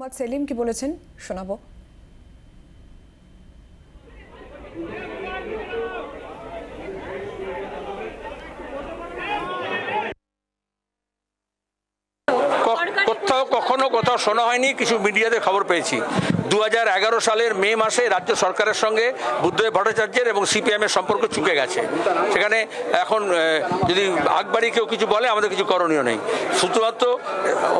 মোহাম্মদ সেলিম কি বলেছেন শোনাবো। কোথাও শোনা হয়নি, কিছু মিডিয়াতে খবর পেয়েছি। 2011 সালের মে মাসে রাজ্য সরকারের সঙ্গে বুদ্ধদেব ভট্টাচার্যের এবং সিপিএমের সম্পর্ক চুকে গেছে। সেখানে এখন যদি আগবাড়ি কেউ কিছু বলে, আমাদের কিছু করণীয় নেই। শুধুমাত্র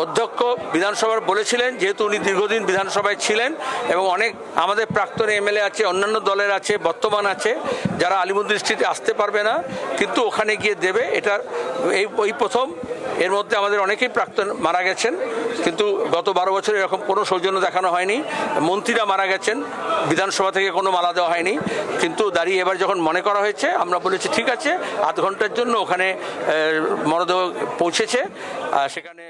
অধ্যক্ষ বিধানসভার বলেছিলেন, যেহেতু উনি দীর্ঘদিন বিধানসভায় ছিলেন এবং অনেক আমাদের প্রাক্তন এমএলএ আছে, অন্যান্য দলের আছে, বর্তমান আছে, যারা আলিমুদ্দিন স্ট্রিটে আসতে পারবে না কিন্তু ওখানে গিয়ে দেবে। এটা এই প্রথম। এর মধ্যে আমাদের অনেকেই প্রাক্তন মারা গেছেন, কিন্তু গত 12 বছরে এরকম কোনো সৌজন্য দেখানো হয়নি। মন্ত্রীরা মারা গেছেন, বিধানসভা থেকে কোনো মালা দেওয়া হয়নি। কিন্তু দাঁড়িয়ে এবার যখন মনে করা হয়েছে, আমরা বলেছি ঠিক আছে, আধ ঘন্টার জন্য ওখানে মরদেহ পৌঁছেছে। সেখানে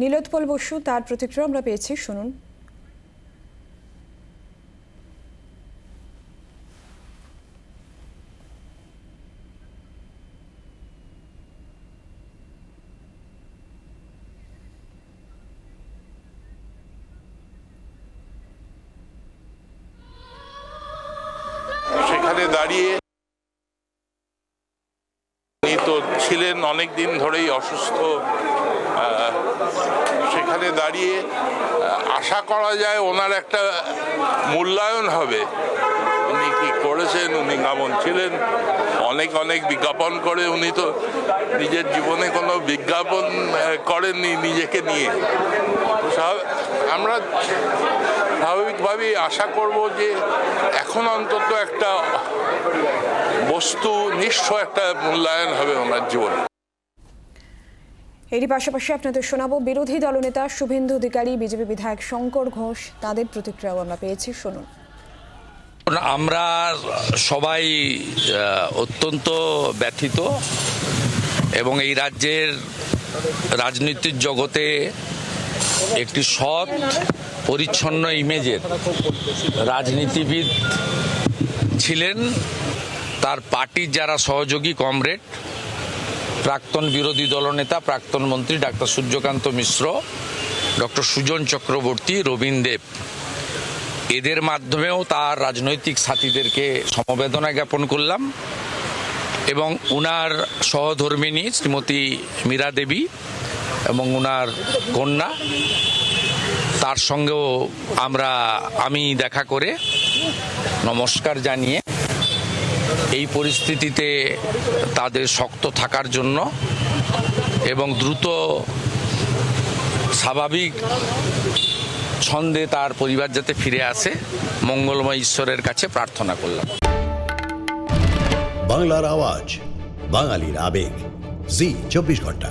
নীলোৎপল বসু তার প্রতিক্রিয়া আমরা পেয়েছি, শুনুন। সেখানে দাঁড়িয়ে উনি তো ছিলেন অনেক দিন ধরেই অসুস্থ, সেখানে দাঁড়িয়ে আশা করা যায় ওনার একটা মূল্যায়ন হবে। উনি কি করেছেন, উনি কেমন ছিলেন। অনেক বিজ্ঞাপন করে, উনি তো নিজের জীবনে কোনো বিজ্ঞাপন করেননি নিজেকে নিয়ে। আমরা স্বাভাবিকভাবেই আশা করব যে এখন অন্তত একটা বস্তুনিষ্ঠ একটা মূল্যায়ন হবে ওনার জীবনে। এরই পাশাপাশি আপনাদের শোনাবো বিরোধী দলনেতা শুভেন্দু অধিকারী, বিজেপি বিধায়ক শঙ্কর ঘোষ, তাদের প্রতিক্রিয়াও আমরা পেয়েছি, শুনুন। আমরা সবাই অত্যন্ত ব্যথিত এবং এই রাজ্যের রাজনীতির জগতে একটি সৎ পরিচ্ছন্ন ইমেজের রাজনীতিবিদ ছিলেন। তার পার্টির যারা সহযোগী কমরেড, প্রাক্তন বিরোধী দলনেতা, প্রাক্তন মন্ত্রী ডাক্তার সূর্যকান্ত মিশ্র, ডক্টর সুজন চক্রবর্তী, রবীন দেব, এদের মাধ্যমেও তার রাজনৈতিক সাথীদেরকে সমবেদনা জ্ঞাপন করলাম এবং উনার সহধর্মিণী শ্রীমতী মীরা দেবী এবং উনার কন্যা, তার সঙ্গেও আমি দেখা করে নমস্কার জানিয়ে এই পরিস্থিতিতে তাদের শক্ত থাকার জন্য এবং দ্রুত স্বাভাবিক ছন্দে তার পরিবার যাতে ফিরে আসে, মঙ্গলময় ঈশ্বরের কাছে প্রার্থনা করলাম। বাংলার আওয়াজ, বাঙালির আবেগ, জি 24 ঘন্টা।